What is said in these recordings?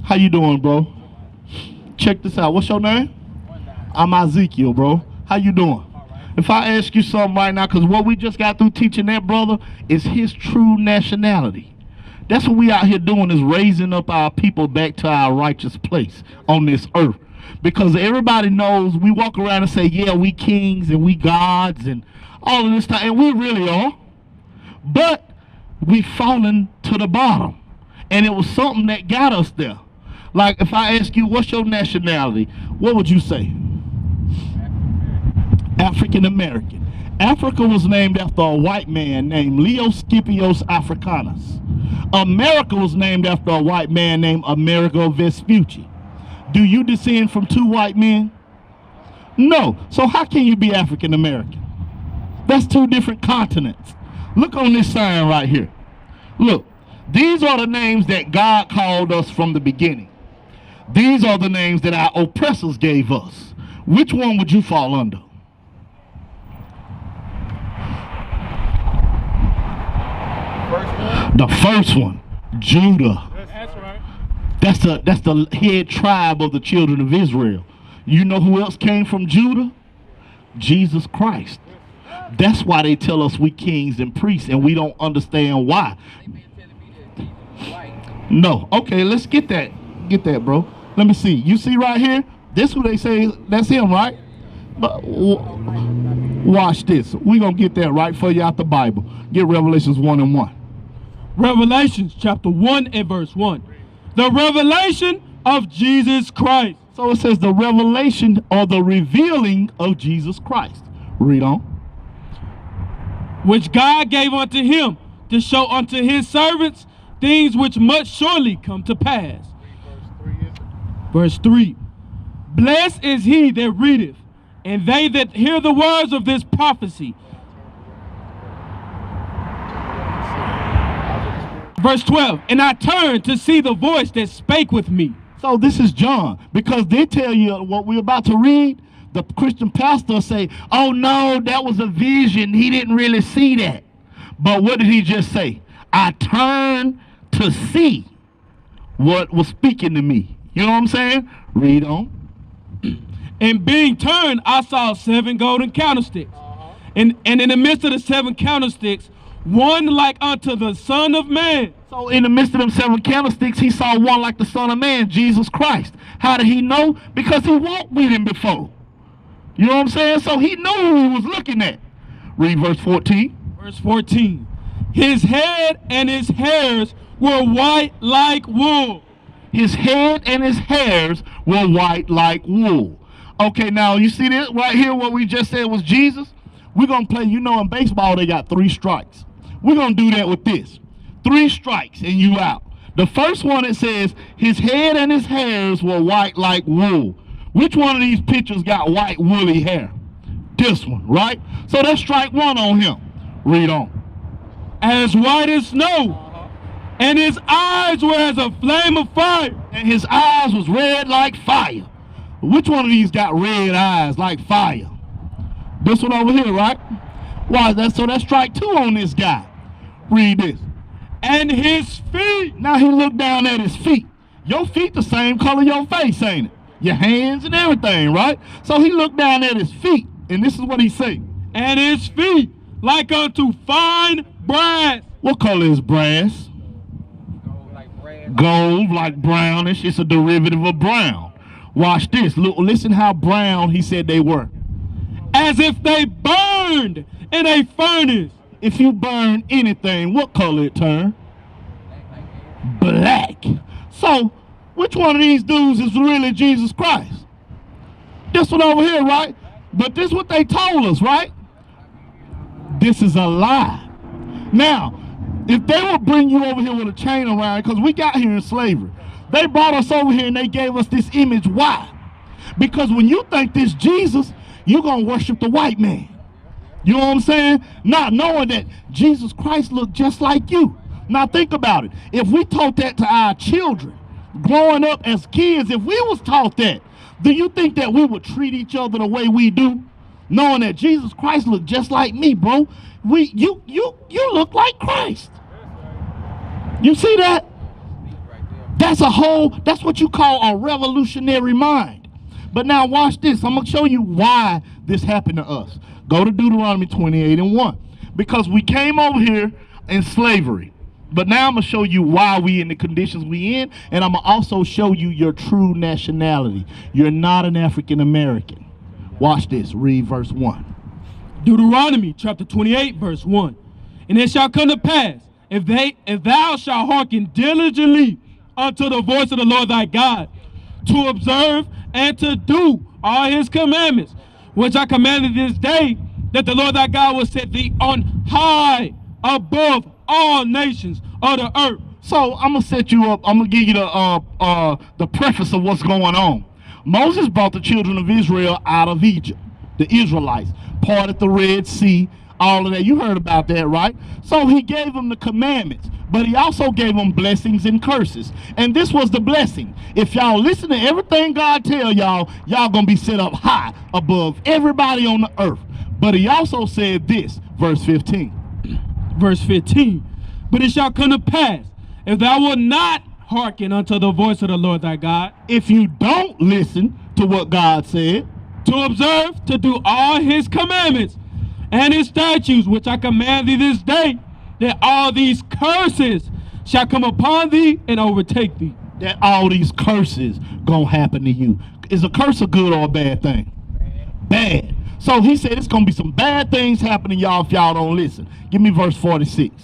How you doing, bro? Check this out. What's your name? I'm Izekiel, bro. How you doing? If I ask you something right now, because what we just got through teaching that brother is his true nationality. That's what we out here doing, is raising up our people back to our righteous place on this earth. Because everybody knows we walk around and say, yeah, we kings and we gods and all of this stuff, and we really are. But we've fallen to the bottom. And it was something that got us there. Like if I ask you, what's your nationality? What would you say? African American. Africa was named after a white man named Leo Scipios Africanus. America was named after a white man named Amerigo Vespucci. Do you descend from two white men? No. So how can you be African American? That's two different continents. Look on this sign right here. Look, these are the names that God called us from the beginning. These are the names that our oppressors gave us. Which one would you fall under? The first one, Judah. That's right. That's the head tribe of the children of Israel. You know who else came from Judah? Jesus Christ. That's why they tell us we kings and priests, and we don't understand why. No. Okay, let's get that. Get that, bro. Let me see. You see right here? This who they say, that's him, right? But watch this. We're going to get that right for you out the Bible. Get Revelations 1:1. Revelations chapter 1 and verse 1. The revelation of Jesus Christ. So it says the revelation or the revealing of Jesus Christ. Read on. Which God gave unto him to show unto his servants things which must surely come to pass. Verse 3. Blessed is he that readeth, and they that hear the words of this prophecy. Verse 12. And I turned to see the voice that spake with me. So this is John, because they tell you what we're about to read. The Christian pastor say, oh no, that was a vision. He didn't really see that. But what did he just say? I turned to see what was speaking to me. You know what I'm saying? Read on. And being turned, I saw 7 golden candlesticks. And in the midst of the 7 candlesticks, one like unto the Son of Man. So in the midst of them 7 candlesticks, he saw one like the Son of Man, Jesus Christ. How did he know? Because he walked with him before. You know what I'm saying? So he knew who he was looking at. Read verse 14. Verse 14. His head and his hairs were white like wool. His head and his hairs were white like wool. Okay, now you see this right here, what we just said was Jesus? We're going to play, you know, in baseball they got 3 strikes. We're going to do that with this. 3 strikes and you out. The first one, it says, his head and his hairs were white like wool. Which one of these pictures got white woolly hair? This one, right? So that's strike 1 on him. Read on. As white as snow. And his eyes were as a flame of fire. And his eyes was red like fire. Which one of these got red eyes like fire? This one over here, right? Why? So that's strike 2 on this guy. Read this. And his feet. Now he looked down at his feet. Your feet the same color your face, ain't it? Your hands and everything, right? So he looked down at his feet, and this is what he said. And his feet like unto fine brass. What color is brass? Gold, like brownish. It's a derivative of brown. Watch this. Look, listen how brown he said they were. As if they burned in a furnace. If you burn anything, what color it turn? Black. So, which one of these dudes is really Jesus Christ? This one over here, right? But this is what they told us, right? This is a lie. Now, if they would bring you over here with a chain around, because we got here in slavery, they brought us over here and they gave us this image. Why? Because when you think this Jesus, you're going to worship the white man. You know what I'm saying? Not knowing that Jesus Christ looked just like you. Now think about it. If we taught that to our children, growing up as kids, if we was taught that, do you think that we would treat each other the way we do? Knowing that Jesus Christ looked just like me, bro. You look like Christ. You see that? That's what you call a revolutionary mind. But now watch this. I'm going to show you why this happened to us. Go to Deuteronomy 28:1. Because we came over here in slavery. But now I'm going to show you why we in the conditions we in. And I'm going to also show you your true nationality. You're not an African American. Watch this. Read verse 1. Deuteronomy chapter 28, verse 1. And it shall come to pass, if thou shalt hearken diligently unto the voice of the Lord thy God, to observe and to do all his commandments, which I commanded this day, that the Lord thy God will set thee on high above all nations of the earth. So I'm gonna set you up. I'm gonna give you the preface of what's going on. Moses brought the children of Israel out of Egypt. The Israelites parted the Red Sea, all of that. You heard about that, right? So he gave them the commandments, but he also gave them blessings and curses. And this was the blessing. If y'all listen to everything God tell y'all, y'all gonna be set up high above everybody on the earth. But he also said this, verse 15. Verse 15. But it shall come to pass, if thou wilt not hearken unto the voice of the Lord thy God, if you don't listen to what God said, to observe, to do all his commandments and his statutes, which I command thee this day, that all these curses shall come upon thee and overtake thee. That all these curses gonna happen to you. Is a curse a good or a bad thing? Bad. So he said it's gonna be some bad things happening y'all if y'all don't listen. Give me verse 46.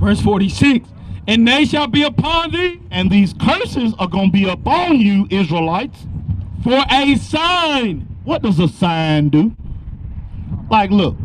Verse 46. And they shall be upon thee, and these curses are gonna be upon you, Israelites, for a sign. What does a sign do? Like, look,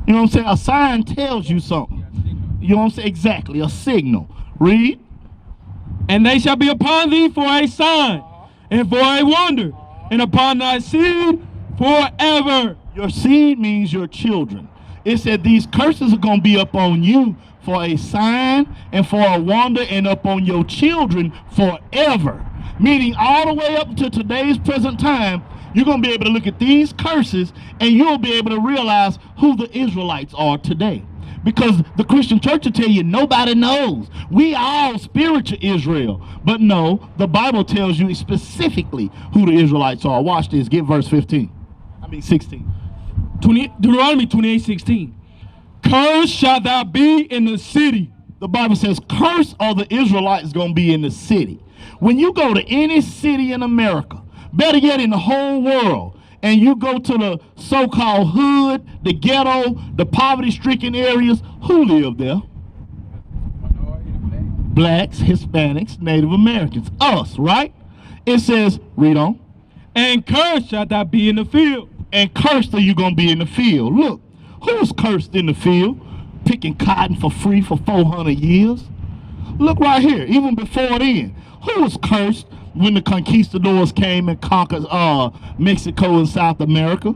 you know what I'm saying? A sign tells you something. You know what I'm saying? Exactly, a signal. Read. And they shall be upon thee for a sign and for a wonder, and upon thy seed forever. Your seed means your children. It said these curses are going to be upon you for a sign and for a wonder, and upon your children forever. Meaning all the way up to today's present time, you're going to be able to look at these curses and you'll be able to realize who the Israelites are today. Because the Christian church will tell you nobody knows. We all spiritual Israel. But no, the Bible tells you specifically who the Israelites are. Watch this. Get verse 16. Deuteronomy 28:16. Cursed shalt thou be in the city. The Bible says cursed are the Israelites going to be in the city. When you go to any city in America, better yet in the whole world, and you go to the so-called hood, the ghetto, the poverty-stricken areas, who live there? Blacks, Hispanics, Native Americans. Us, right? It says, read on. And cursed shalt thou be in the field. And cursed are you going to be in the field. Look, who's cursed in the field? Picking cotton for free for 400 years. Look right here, even before then. Who was cursed when the conquistadors came and conquered Mexico and South America?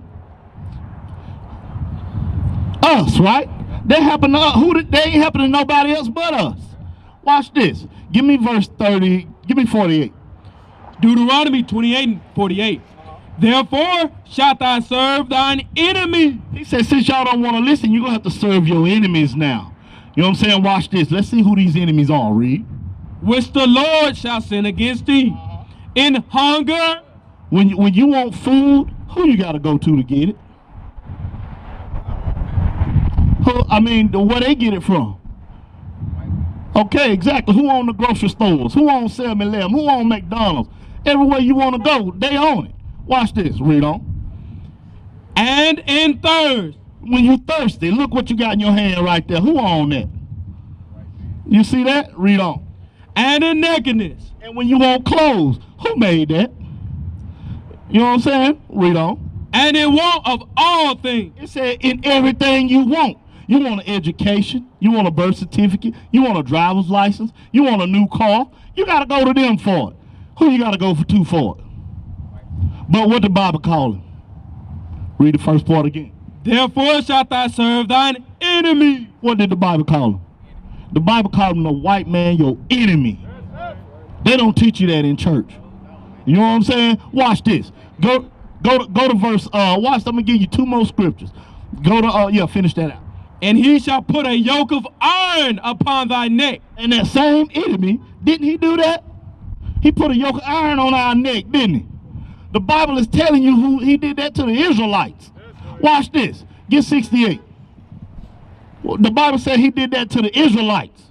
Us, right? That happened to us. They ain't happened to nobody else but us. Watch this. Give me verse 30. Give me 48. Deuteronomy 28:48. Therefore shalt thou serve thine enemy. He said, since y'all don't want to listen, you're going to have to serve your enemies now. You know what I'm saying? Watch this. Let's see who these enemies are. Read. Which the Lord shall send against thee in hunger. When you want food, who you got to go to get it? Where they get it from? Okay, exactly. Who own the grocery stores? Who owns 7-Eleven? Who owns McDonald's? Everywhere you want to go, they own it. Watch this. Read on. And in thirst. When you thirsty, look what you got in your hand right there. Who own that? You see that? Read on. And in nakedness. And when you want clothes, who made that? You know what I'm saying? Read on. And in want of all things. It said in everything you want. You want an education. You want a birth certificate. You want a driver's license. You want a new car. You got to go to them for it. Who you got to go to for it? But what the Bible call him? Read the first part again. Therefore shalt thou serve thine enemy. What did the Bible call him? The Bible called him the white man, your enemy. They don't teach you that in church. You know what I'm saying? Watch this. Go to verse. Watch. I'm gonna give you two more scriptures. Go to finish that And he shall put a yoke of iron upon thy neck. And that same enemy, didn't he do that? He put a yoke of iron on our neck, didn't he? The Bible is telling you who he did that to the Israelites. Watch this. Get 68. Well, the Bible said he did that to the Israelites.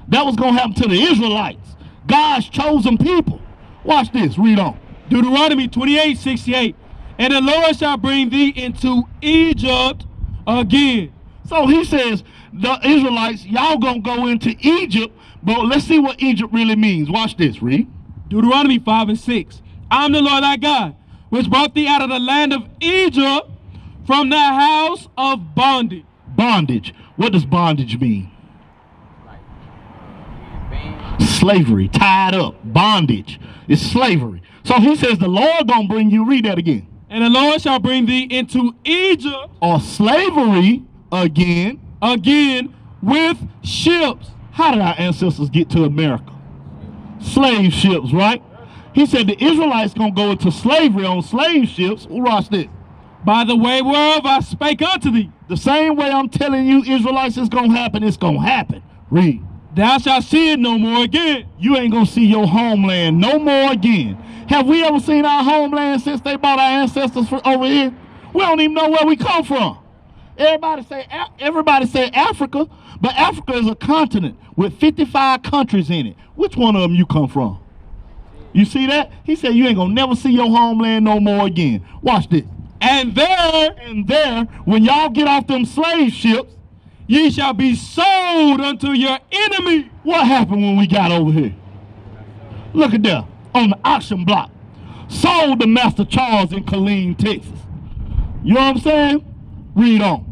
That was going to happen to the Israelites, God's chosen people. Watch this. Read on. Deuteronomy 28:68. And the Lord shall bring thee into Egypt again. So he says, the Israelites, y'all gonna go into Egypt, but let's see what Egypt really means. Watch this, read. Deuteronomy 5:6. I am the Lord thy God, which brought thee out of the land of Egypt from the house of bondage. Bondage. What does bondage mean? Slavery, tied up, bondage. It's slavery. So he says the Lord gonna bring you, read that again. And the Lord shall bring thee into Egypt, or slavery, again with ships. How did our ancestors get to America? Slave ships, right? He said the Israelites gonna go into slavery on slave ships. Watch this. By the way whereof I spake unto thee. The same way I'm telling you Israelites is gonna happen, it's gonna happen. Read. Thou shalt see it no more again. You ain't gonna see your homeland no more again. Have we ever seen our homeland since they brought our ancestors from over here? We don't even know where we come from. Everybody say Africa, but Africa is a continent with 55 countries in it. Which one of them you come from? You see that? He said you ain't gonna never see your homeland no more again. Watch this. And there, when y'all get off them slave ships, ye shall be sold unto your enemy. What happened when we got over here? Look at that, on the auction block. Sold to Master Charles in Killeen, Texas. You know what I'm saying? Read on.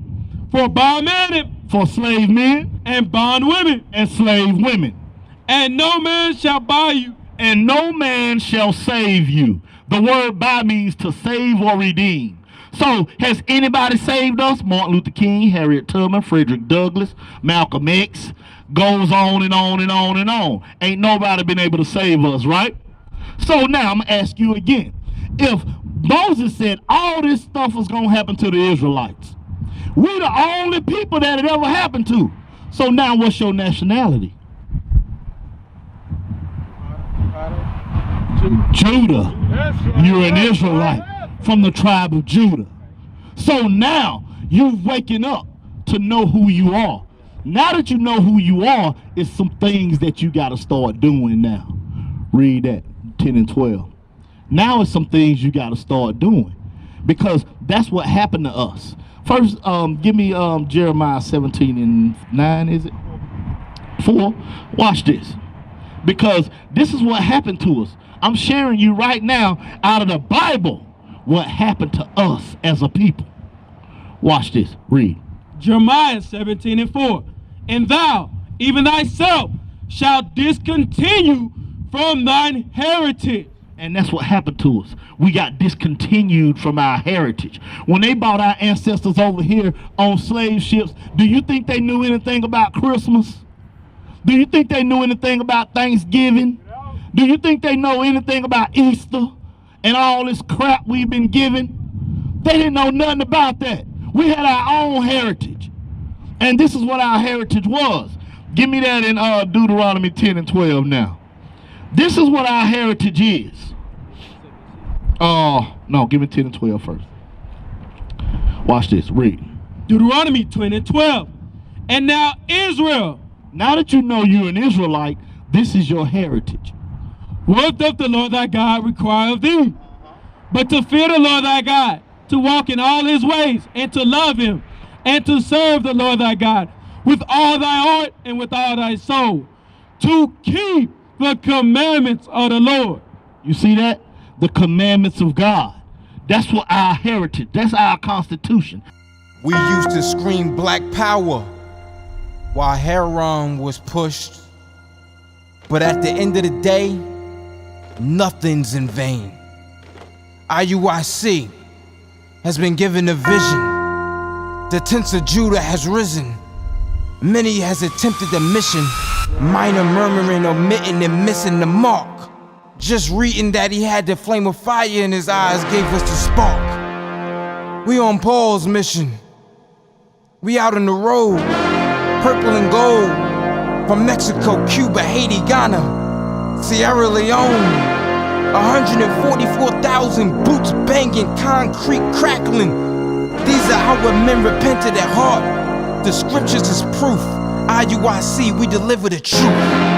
For bondmen, for slave men, and bondwomen, and slave women. And no man shall buy you, and no man shall save you. The word buy means to save or redeem. So, has anybody saved us? Martin Luther King, Harriet Tubman, Frederick Douglass, Malcolm X, goes on and on and on and on. Ain't nobody been able to save us, right? So now I'm going to ask you again. If Moses said all this stuff was going to happen to the Israelites, we the only people that it ever happened to. So now what's your nationality? Judah. You're an Israelite from the tribe of Judah. So now you're waking up to know who you are. Now that you know who you are, it's some things that you got to start doing now. Read that, 10 and 12. Now it's some things you got to start doing, because that's what happened to us. First, give me Jeremiah 17 and 9, is it? 4. Watch this, because this is what happened to us. I'm sharing you right now out of the Bible what happened to us as a people. Watch this. Read. Jeremiah 17 and 4. And thou, even thyself, shalt discontinue from thine heritage. And that's what happened to us. We got discontinued from our heritage. When they brought our ancestors over here on slave ships, do you think they knew anything about Christmas? Do you think they knew anything about Thanksgiving? Do you think they know anything about Easter and all this crap we've been given? They didn't know nothing about that. We had our own heritage. And this is what our heritage was. Give me that in Deuteronomy 10 and 12 now. This is what our heritage is. No, give me 10 and 12 first. Watch this, read. Deuteronomy 10 and 12. And now Israel. Now that you know you're an Israelite, this is your heritage. What doth the Lord thy God require of thee? But to fear the Lord thy God, to walk in all his ways, and to love him, and to serve the Lord thy God with all thy heart and with all thy soul, to keep the commandments of the Lord. You see that? The commandments of God. That's what our heritage, that's our constitution. We used to scream black power while heroin was pushed. But at the end of the day, nothing's in vain. IUIC has been given a vision. The tents of Judah has risen. Many has attempted the mission, minor murmuring, omitting, and missing the mark. Just reading that he had the flame of fire in his eyes gave us the spark. We on Paul's mission. We out on the road, purple and gold, from Mexico, Cuba, Haiti, Ghana, Sierra Leone. 144,000 boots banging, concrete crackling. These are our men repented at heart. The scriptures is proof. IUIC, we deliver the truth.